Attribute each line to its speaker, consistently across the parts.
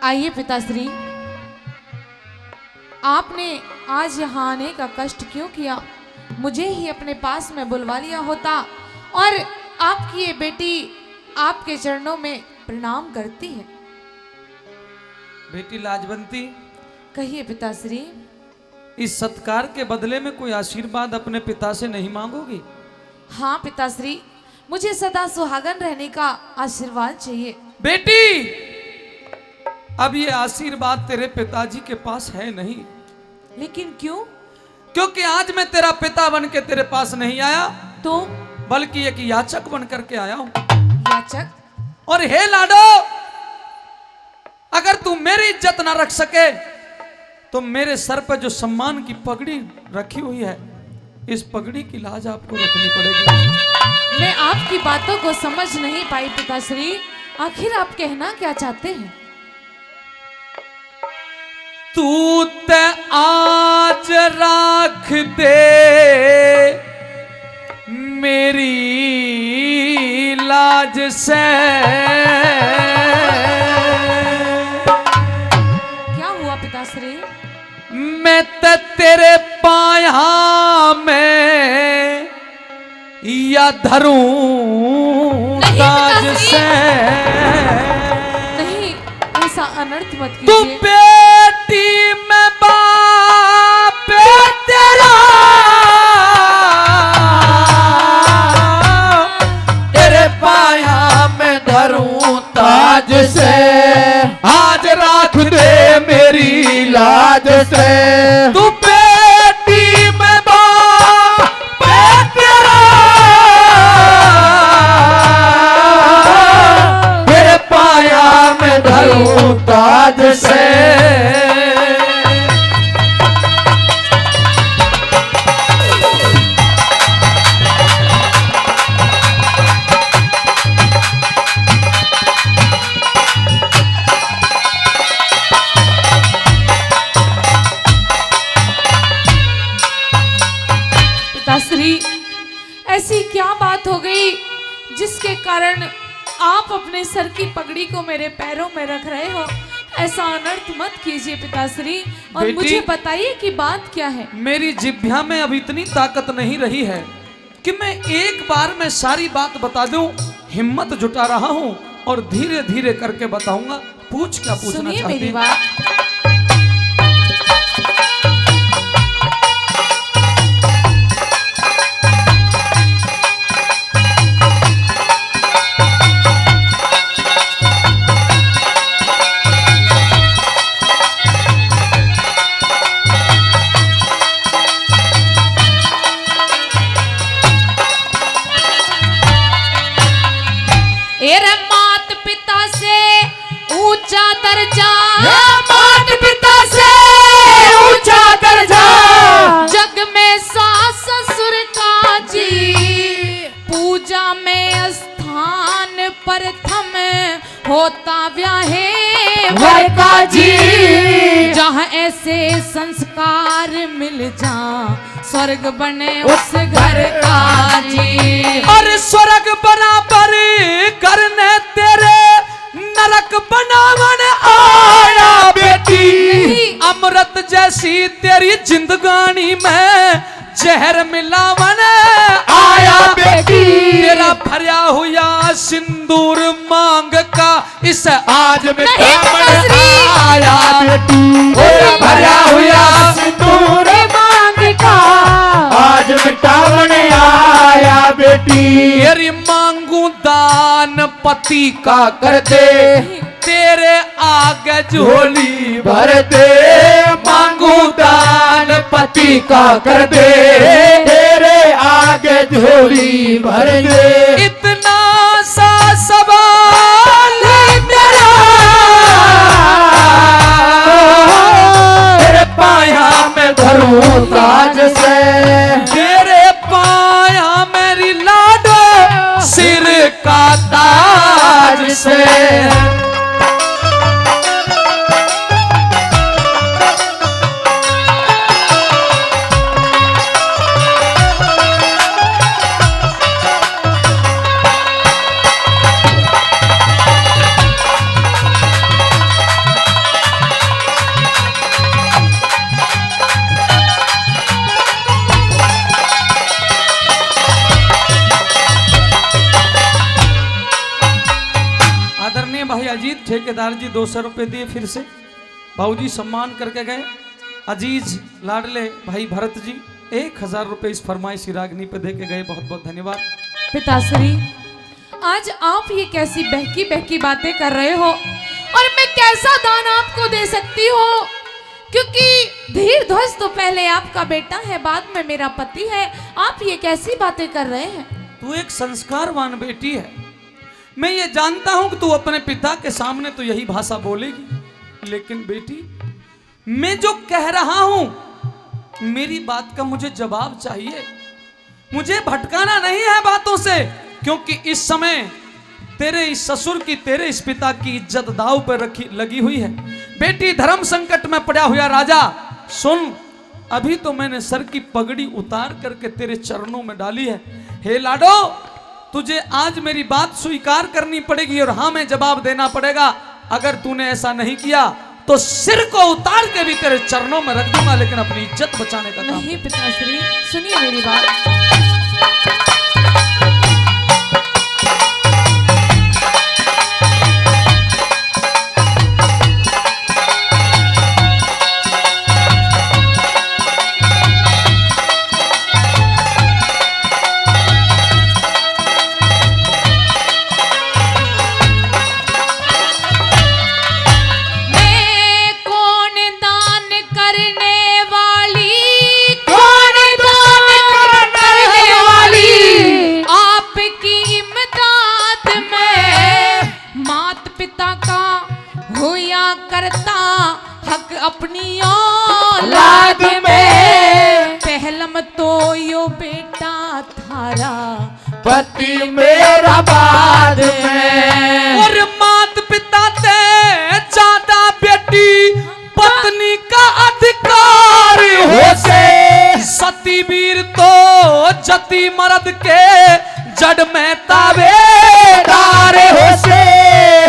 Speaker 1: आइए पिताश्री, आपने आज यहाँ आने का कष्ट क्यों किया? मुझे ही अपने पास में बुलवा लिया होता और आपकी ये बेटी आपके चरणों में प्रणाम करती है।
Speaker 2: बेटी लाजवंती,
Speaker 1: कहिए पिताश्री।
Speaker 2: इस सत्कार के बदले में कोई आशीर्वाद अपने पिता से नहीं मांगोगी?
Speaker 1: हाँ पिताश्री, मुझे सदा सुहागन रहने का आशीर्वाद चाहिए।
Speaker 2: बेटी, अब ये आशीर्वाद तेरे पिताजी के पास है नहीं।
Speaker 1: लेकिन क्यों?
Speaker 2: क्योंकि आज मैं तेरा पिता बन के तेरे पास नहीं आया,
Speaker 1: तो
Speaker 2: बल्कि एक याचक बन करके आया हूं।
Speaker 1: याचक?
Speaker 2: और हे लाडो, अगर तू मेरी इज्जत ना रख सके तो मेरे सर पर जो सम्मान की पगड़ी रखी हुई है, इस पगड़ी की लाज आपको रखनी पड़ेगी।
Speaker 1: मैं आपकी बातों को समझ नहीं पाई पिताश्री, आखिर आप कहना क्या चाहते हैं?
Speaker 2: तू ते आज राख दे मेरी लाज से।
Speaker 1: क्या हुआ पिताश्री?
Speaker 2: मैं तो तेरे पाया में या धरूं ताज से।
Speaker 1: नहीं, ऐसा अनर्थ मत
Speaker 2: तू
Speaker 1: कीजिए।
Speaker 2: बेटी में बाप तेरा, तेरे पाया में धरूं ताज से। आज राख दे मेरी लाज से। तू बेटी में बाप तेरा, तेरे पाया में धरूं ताज से।
Speaker 1: पिताश्री, ऐसी क्या बात हो गई जिसके कारण आप अपने सर की पगड़ी को मेरे पैरों में रख रहे हो? ऐसा अनर्थ मत कीजिए पिताश्री, और
Speaker 2: बेटी,
Speaker 1: मुझे बताइए कि बात क्या है।
Speaker 2: मेरी जिह्वा में अब इतनी ताकत नहीं रही है कि मैं एक बार में सारी बात बता दूं। हिम्मत जुटा रहा हूं और धीरे धीरे करके बताऊंगा। पूछ क्या पूछना
Speaker 1: सुनिए
Speaker 2: चाहती
Speaker 1: मेरी
Speaker 2: है?
Speaker 1: बात। एरे मात पिता से ऊंचा दर्जा,
Speaker 2: मात पिता से ऊंचा दर्जा,
Speaker 1: जग में सास ससुर का जी, पूजा में स्थान प्रथम होता व्याहे वर का जी। जहाँ ऐसे संस्कार मिल जा, स्वर्ग बने उस घर का जी।
Speaker 2: और स्वर्ग बराबर करने तेरे नरक बनावन आया बेटी। अमृत जैसी तेरी जिंदगानी में जहर मिलावन आया बेटी। तेरा भरया हुआ सिंदूर मांग का इस आज में आया बेटी। भरया हुआ सिंदूर मांग का आज मिटावन आया बेटी। तेरी मांगू दान पति का कर दे, तेरे आगे झोली भर दे। मांगू दान पति का कर दे, तेरे आगे झोली भर दे। इतना सा सवाल तेरा, तेरे पाया में धरूं ताज से। तेरे पाया मेरी लाडो सिर का ताज से। ठेकेदार जी 200 रुपये दिए फिर से, बाबूजी सम्मान करके गए। अजीज लाडले भाई भरत जी 1000 रुपये इस फरमाइशी रागनी पे दे के गए, बहुत बहुत धन्यवाद।
Speaker 1: पिताश्री, आज आप ये कैसी बहकी बहकी बातें कर रहे हो और मैं कैसा दान आपको दे सकती हूँ, क्योंकि धीर ध्वज तो पहले आपका बेटा है, बाद में मेरा पति है। आप ये कैसी बातें कर रहे हैं?
Speaker 2: तू एक संस्कारवान बेटी है, मैं ये जानता हूं कि तू अपने पिता के सामने तो यही भाषा बोलेगी, लेकिन बेटी मैं जो कह रहा हूं मेरी बात का मुझे जवाब चाहिए। मुझे भटकाना नहीं है बातों से, क्योंकि इस समय तेरे इस ससुर की, तेरे इस पिता की इज्जत दांव पर लगी हुई है। बेटी, धर्म संकट में पड़ा हुआ राजा सुन, अभी तो मैंने सर की पगड़ी उतार करके तेरे चरणों में डाली है। हे लाडो, तुझे आज मेरी बात स्वीकार करनी पड़ेगी और हाँ में जवाब देना पड़ेगा। अगर तूने ऐसा नहीं किया तो सिर को उतार के भी तेरे चरणों में रख दूंगा, लेकिन अपनी इज्जत बचाने का काम।
Speaker 1: नहीं पिताश्री, सुनिए मेरी बात। करता हक अपनी औलाद में, पहलम तो यो बेटा थारा,
Speaker 3: पति मेरा बाद में।
Speaker 2: और मात पिता ते ज्यादा बेटी पत्नी का अधिकार हो से, सती वीर तो जति मर्द के जड़ में ताबेदार हो से,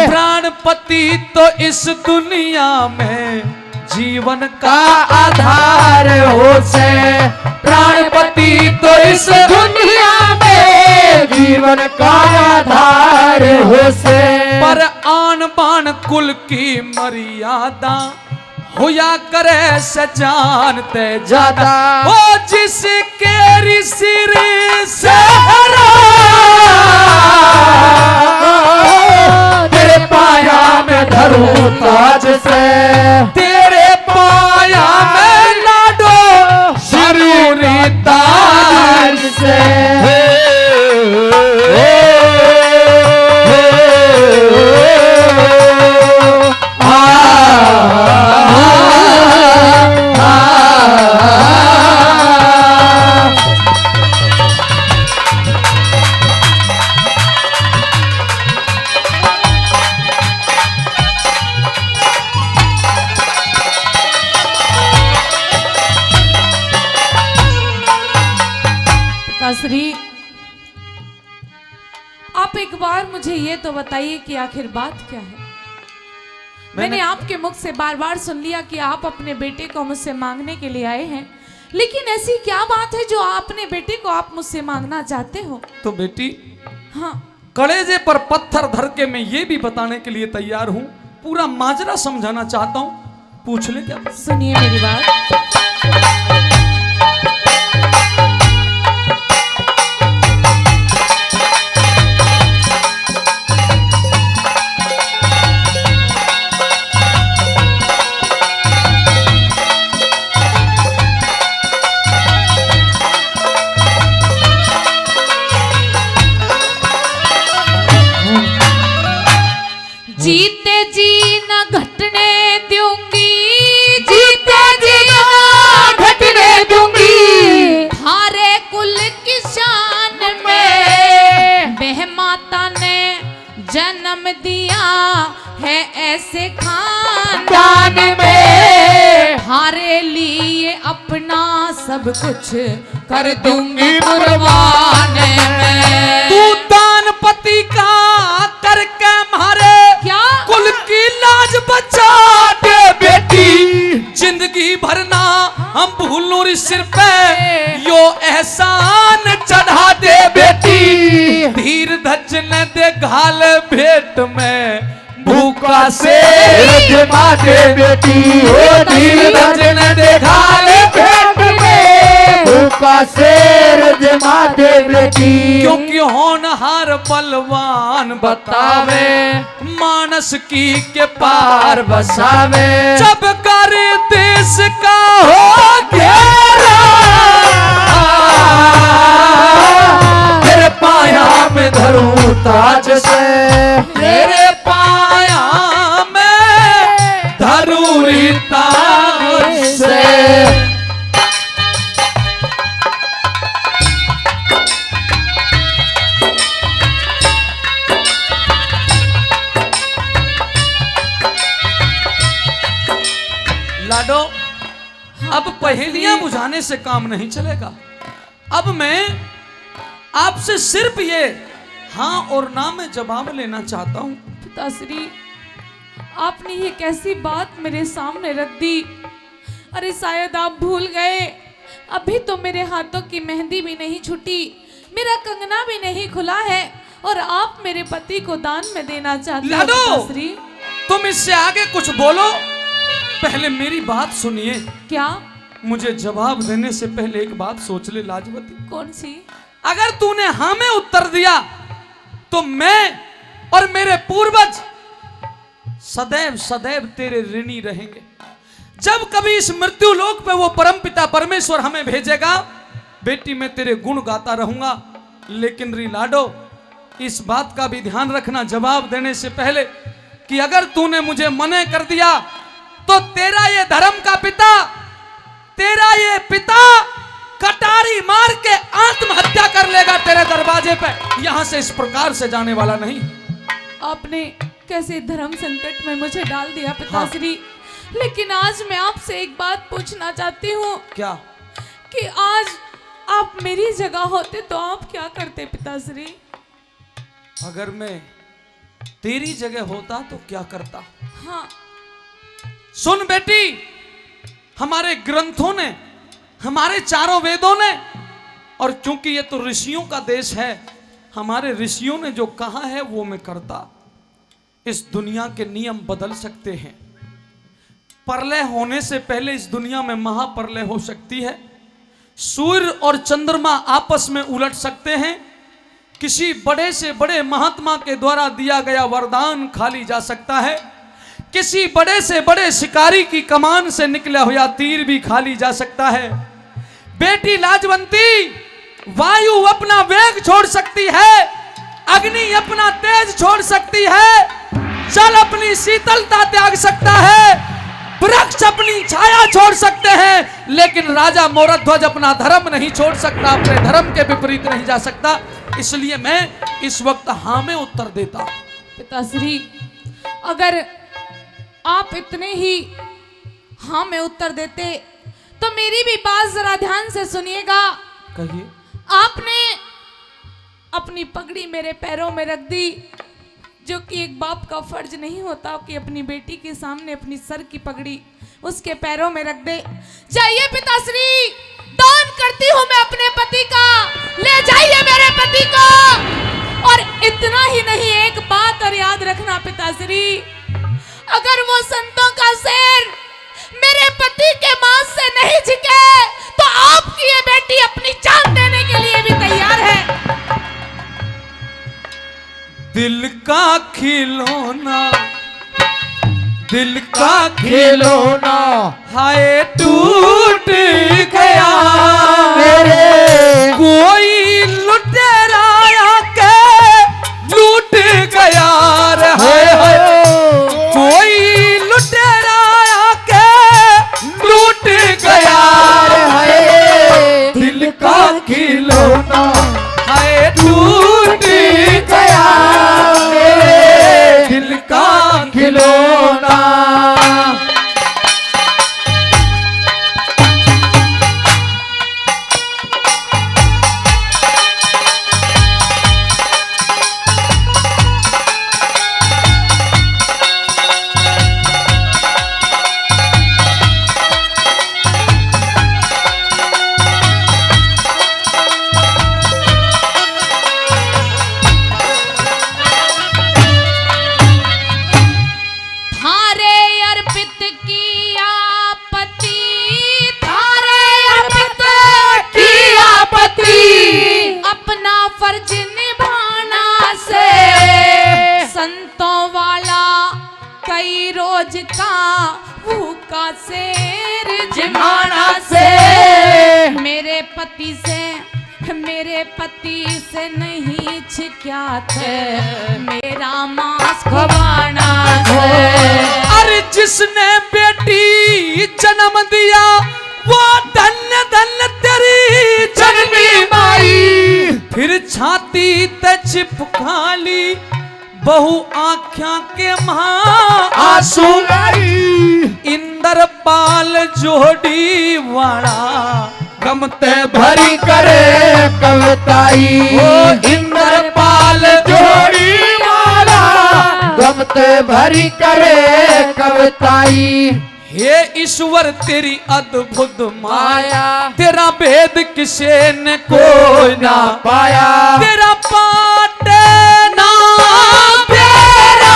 Speaker 2: प्राणपति तो इस दुनिया में जीवन का
Speaker 3: आधार हो से, प्राणपति तो इस दुनिया में जीवन का आधार हो से।
Speaker 2: पर आन बान कुल की मर्यादा होया करे से जानते ज्यादा, वो जिसके सिर से
Speaker 3: तेरे पाया में धरूं ताज से,
Speaker 2: तेरे पाया में लाडो जरूरी ताज से।
Speaker 1: श्री, आप एक बार मुझे ये तो बताइए कि आखिर बात क्या है? मैंने आपके मुख से बार बार सुन लिया कि आप अपने बेटे को मुझसे मांगने के लिए आए हैं, लेकिन ऐसी क्या बात है जो अपने बेटे को आप मुझसे मांगना चाहते हो?
Speaker 2: तो बेटी,
Speaker 1: हाँ,
Speaker 2: कलेजे पर पत्थर धर के मैं ये भी बताने के लिए तैयार हूँ, पूरा माजरा समझाना चाहता हूँ, पूछ ले क्या?
Speaker 1: सुनिए मेरी बात। जीते जी न घटने दूंगी, जीते जी न घटने दूंगी, थारे कुल की शान में वह माता ने जन्म दिया है ऐसे खानदान में, थारे लिए अपना सब कुछ कर दूंगी कुर्बान में।
Speaker 2: तू दान पति का करके मारे
Speaker 1: क्या
Speaker 2: कुल की लाज बचा दे बेटी, जिंदगी भरना हम भूलूं सिर पे यो एहसान चढ़ा दे बेटी, धीर धज न दे घाल भेंट में भूखा
Speaker 3: शेर माते बेटी होती भजन देखा ले पेट में भूखा शेर माते बेटी
Speaker 2: क्योंकि होनहार बलवान बतावे मानस की के पार
Speaker 3: बसावे
Speaker 2: जब कर देश का हो घेरा
Speaker 3: तेरे पाया में धरूं ताज से
Speaker 2: तेरे पाया में धरूरी ताज से लाडो अब पहेलियां बुझाने से काम नहीं चलेगा। अब मैं आपसे सिर्फ ये हाँ और ना में जवाब लेना चाहता हूं।
Speaker 1: पिताश्री, आपने ये कैसी बात मेरे सामने रख दी। अरे शायद आप भूल गए, अभी तो मेरे हाथों की मेहंदी भी नहीं छूटी, मेरा कंगना भी नहीं खुला है और आप मेरे पति को दान में देना चाहते हो। पिताश्री,
Speaker 2: तुम इससे आगे कुछ बोलो, पहले मेरी बात सुनिए।
Speaker 1: क्या?
Speaker 2: मुझे जवाब देने से पहले एक बात सोच ले लाजवती।
Speaker 1: कौन सी?
Speaker 2: अगर तूने हाँ में उत्तर दिया तो मैं और मेरे पूर्वज सदैव सदैव तेरे ऋणी रहेंगे। जब कभी इस मृत्यु लोक पे वो परमपिता परमेश्वर हमें भेजेगा, बेटी मैं तेरे गुण गाता रहूंगा। लेकिन री लाडो, इस बात का भी ध्यान रखना जवाब देने से पहले कि अगर तूने मुझे मना कर दिया तो तेरा ये धर्म का पिता, तेरा ये पिता कटारी मार के आत्महत्या कर लेगा तेरे दरवाजे पे। यहां से इस प्रकार से जाने वाला नहीं।
Speaker 1: आपने कैसे धर्म संकट में मुझे डाल दिया पिताश्री। हाँ। लेकिन आज मैं आपसे एक बात पूछना चाहती हूँ।
Speaker 2: क्या?
Speaker 1: कि आज आप मेरी जगह होते तो आप क्या करते पिताश्री?
Speaker 2: अगर मैं तेरी जगह होता तो क्या करता?
Speaker 1: हाँ।
Speaker 2: सुन बेटी, हमारे ग्रंथों ने, हमारे चारों वेदों ने, और क्योंकि ये तो ऋषियों का देश है, हमारे ऋषियों ने जो कहा है वो मैं करता। इस दुनिया के नियम बदल सकते हैं। प्रलय होने से पहले इस दुनिया में महाप्रलय हो सकती है। सूर्य और चंद्रमा आपस में उलट सकते हैं। किसी बड़े से बड़े महात्मा के द्वारा दिया गया वरदान खाली जा सकता है। किसी बड़े से बड़े शिकारी की कमान से निकला हुआ तीर भी खाली जा सकता है। बेटी लाजवंती, वायु अपना वेग छोड़ सकती है, अग्नि अपना तेज छोड़ सकती है, जल अपनी शीतलता त्याग सकता है, वृक्ष अपनी छाया छोड़ सकते हैं, लेकिन राजा मोरध्वज अपना धर्म नहीं छोड़ सकता, अपने धर्म के विपरीत नहीं जा सकता। इसलिए मैं इस वक्त हाँ में उत्तर देता।
Speaker 1: पिताश्री, अगर आप इतने ही हाँ में उत्तर देते तो मेरी भी बात जरा ध्यान से सुनिएगा।
Speaker 2: कहिए।
Speaker 1: आपने अपनी पगड़ी मेरे पैरों में रख दी, जो कि एक बाप का फर्ज नहीं होता कि अपनी बेटी के सामने अपनी सर की पगड़ी उसके पैरों में रख दे। जाइए पिताश्री, दान करती हूँ मैं अपने पति का, ले जाइए मेरे पति को। और इतना ही नहीं, एक बात और याद रखना पिताश्री, अगर वो संतों का शेर मेरे पति के मांस से नहीं झुके तो आपकी ये बेटी अपनी जान देने के लिए भी तैयार है।
Speaker 2: दिल का खिलौना, दिल का
Speaker 3: खिलौना
Speaker 2: हाय टूट गया,
Speaker 3: मेरे
Speaker 2: कोई लुटेरा आके लूट गया रे, हाय हाय कोई लुटेरा आके लूट गया रे, हाय दिल का खिलौना हाय टूट गया, मेरे दिल का खिलौना।
Speaker 1: अमित की आपत्ति, थारे अमित की आपत्ति, अपना फर्ज निभाना से, संतों वाला कई रोज का भूखा शेर जमाना से, मेरे पति से नहीं छिक्या थे, मेरा मांस खवाना से।
Speaker 2: अरे जिसने बेटी जन्म दिया वो धन्य धन्य तेरी जन्मी माई, फिर छाती ते चिपका ली बहु आँखों के महा आंसू लाई, इंद्रपाल जोड़ी वाला
Speaker 3: गमते भरी करे कविताई,
Speaker 2: इंद्रपाल
Speaker 3: जोड़ी वाला गमते भरी करे कविताई।
Speaker 2: हे ईश्वर तेरी अद्भुत माया, तेरा भेद किसे ने कोई ना
Speaker 3: पाया,
Speaker 2: तेरा पाटे ना तेरा,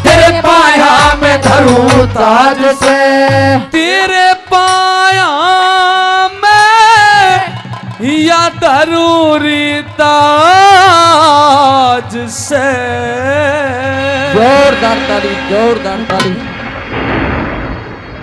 Speaker 3: तेरे पाया में धरूं ताज से,
Speaker 2: तेरे पाया में या धरूरी ताज से।
Speaker 3: जोरदार ताली, जोरदार ताली।